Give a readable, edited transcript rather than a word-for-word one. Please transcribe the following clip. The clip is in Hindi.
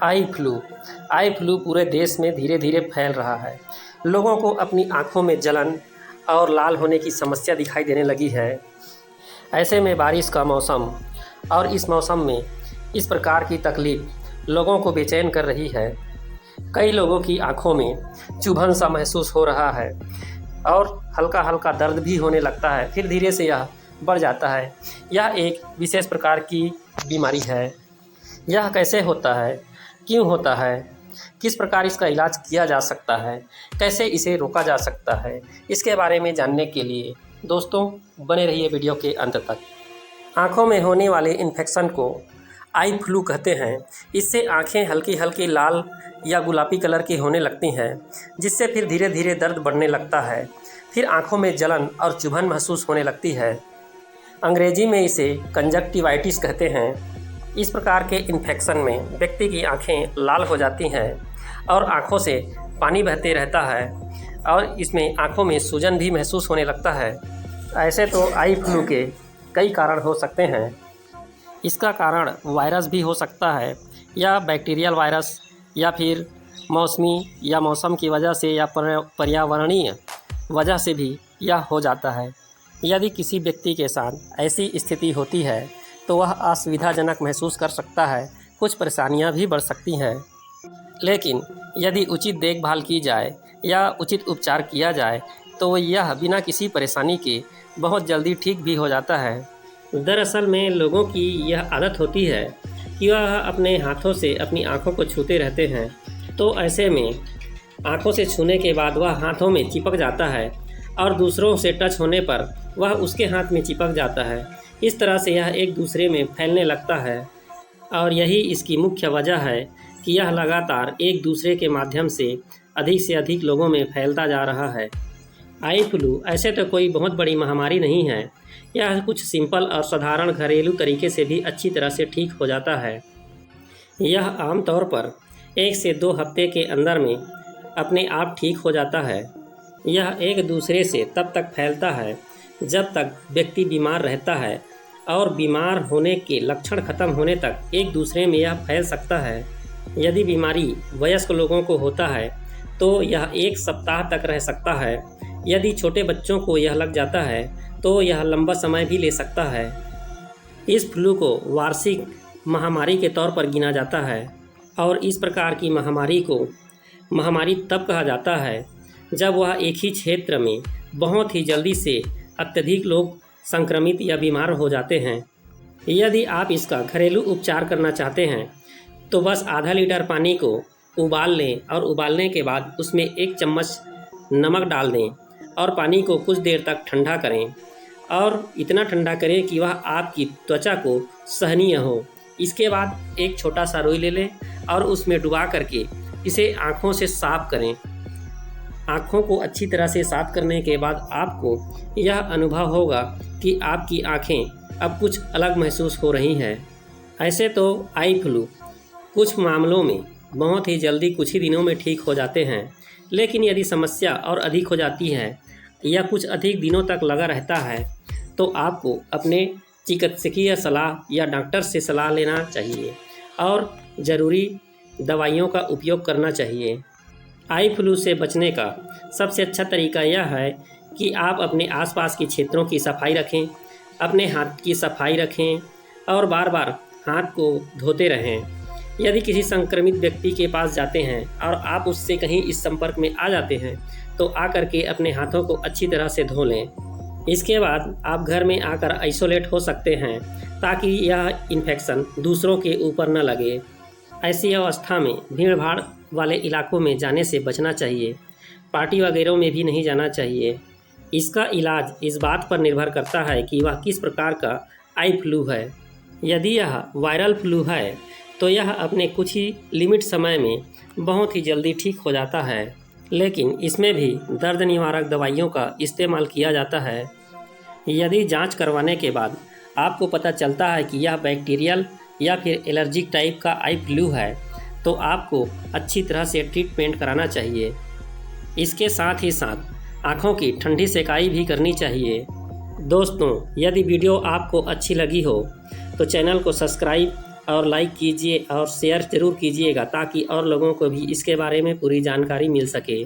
आई फ्लू पूरे देश में धीरे धीरे फैल रहा है। लोगों को अपनी आँखों में जलन और लाल होने की समस्या दिखाई देने लगी है। ऐसे में बारिश का मौसम और इस मौसम में इस प्रकार की तकलीफ़ लोगों को बेचैन कर रही है। कई लोगों की आँखों में चुभन सा महसूस हो रहा है और हल्का हल्का दर्द भी होने लगता है, फिर धीरे से यह बढ़ जाता है। यह एक विशेष प्रकार की बीमारी है। यह कैसे होता है, क्यों होता है, किस प्रकार इसका इलाज किया जा सकता है, कैसे इसे रोका जा सकता है, इसके बारे में जानने के लिए दोस्तों बने रहिए वीडियो के अंत तक। आँखों में होने वाले इन्फेक्शन को आई फ्लू कहते हैं। इससे आँखें हल्की हल्की लाल या गुलाबी कलर की होने लगती हैं, जिससे फिर धीरे धीरे दर्द बढ़ने लगता है। फिर आँखों में जलन और चुभन महसूस होने लगती है। अंग्रेजी में इसे कंजक्टिवाइटिस कहते हैं। इस प्रकार के इन्फेक्शन में व्यक्ति की आँखें लाल हो जाती हैं और आँखों से पानी बहते रहता है और इसमें आँखों में सूजन भी महसूस होने लगता है। ऐसे तो आई फ्लू के कई कारण हो सकते हैं। इसका कारण वायरस भी हो सकता है या बैक्टीरियल वायरस, या फिर मौसमी या मौसम की वजह से या पर्यावरणीय वजह से भी यह हो जाता है। यदि किसी व्यक्ति के साथ ऐसी स्थिति होती है तो वह असुविधाजनक महसूस कर सकता है, कुछ परेशानियां भी बढ़ सकती हैं। लेकिन यदि उचित देखभाल की जाए या उचित उपचार किया जाए तो यह बिना किसी परेशानी के बहुत जल्दी ठीक भी हो जाता है। दरअसल में लोगों की यह आदत होती है कि वह अपने हाथों से अपनी आँखों को छूते रहते हैं, तो ऐसे में आँखों से छूने के बाद वह हाथों में चिपक जाता है और दूसरों से टच होने पर वह उसके हाथ में चिपक जाता है। इस तरह से यह एक दूसरे में फैलने लगता है और यही इसकी मुख्य वजह है कि यह लगातार एक दूसरे के माध्यम से अधिक लोगों में फैलता जा रहा है। आई फ्लू ऐसे तो कोई बहुत बड़ी महामारी नहीं है। यह कुछ सिंपल और साधारण घरेलू तरीके से भी अच्छी तरह से ठीक हो जाता है। यह आमतौर पर 1 से 2 हफ्ते के अंदर में अपने आप ठीक हो जाता है। यह एक दूसरे से तब तक फैलता है जब तक व्यक्ति बीमार रहता है और बीमार होने के लक्षण खत्म होने तक एक दूसरे में यह फैल सकता है। यदि बीमारी वयस्क लोगों को होता है तो यह 1 सप्ताह तक रह सकता है। यदि छोटे बच्चों को यह लग जाता है तो यह लंबा समय भी ले सकता है। इस फ्लू को वार्षिक महामारी के तौर पर गिना जाता है और इस प्रकार की महामारी तब कहा जाता है जब वह एक ही क्षेत्र में बहुत ही जल्दी से अत्यधिक लोग संक्रमित या बीमार हो जाते हैं। यदि आप इसका घरेलू उपचार करना चाहते हैं तो बस आधा लीटर पानी को उबाल लें और उबालने के बाद उसमें 1 चम्मच नमक डाल दें और पानी को कुछ देर तक ठंडा करें और इतना ठंडा करें कि वह आपकी त्वचा को सहनीय हो। इसके बाद एक छोटा सा रुई ले लें और उसमें डुबा करके इसे आँखों से साफ करें। आँखों को अच्छी तरह से साफ करने के बाद आपको यह अनुभव होगा कि आपकी आँखें अब कुछ अलग महसूस हो रही हैं। ऐसे तो आई फ्लू कुछ मामलों में बहुत ही जल्दी कुछ ही दिनों में ठीक हो जाते हैं, लेकिन यदि समस्या और अधिक हो जाती है या कुछ अधिक दिनों तक लगा रहता है तो आपको अपने चिकित्सकीय सलाह या डॉक्टर से सलाह लेना चाहिए और ज़रूरी दवाइयों का उपयोग करना चाहिए। आई फ्लू से बचने का सबसे अच्छा तरीका यह है कि आप अपने आसपास के क्षेत्रों की सफाई रखें, अपने हाथ की सफाई रखें और बार बार हाथ को धोते रहें। यदि किसी संक्रमित व्यक्ति के पास जाते हैं और आप उससे कहीं इस संपर्क में आ जाते हैं तो आकर के अपने हाथों को अच्छी तरह से धो लें। इसके बाद आप घर में आकर आइसोलेट हो सकते हैं ताकि यह इन्फेक्शन दूसरों के ऊपर न लगे। ऐसी अवस्था में भीड़ भाड़ वाले इलाकों में जाने से बचना चाहिए। पार्टी वगैरह में भी नहीं जाना चाहिए। इसका इलाज इस बात पर निर्भर करता है कि वह किस प्रकार का आई फ्लू है। यदि यह वायरल फ्लू है तो यह अपने कुछ ही लिमिट समय में बहुत ही जल्दी ठीक हो जाता है, लेकिन इसमें भी दर्द निवारक दवाइयों का इस्तेमाल किया जाता है। यदि जांच करवाने के बाद आपको पता चलता है कि यह बैक्टीरियल या फिर एलर्जिक टाइप का आई फ्लू है तो आपको अच्छी तरह से ट्रीटमेंट कराना चाहिए। इसके साथ ही साथ आँखों की ठंडी सेकाई भी करनी चाहिए। दोस्तों, यदि वीडियो आपको अच्छी लगी हो तो चैनल को सब्सक्राइब और लाइक कीजिए और शेयर ज़रूर कीजिएगा ताकि और लोगों को भी इसके बारे में पूरी जानकारी मिल सके।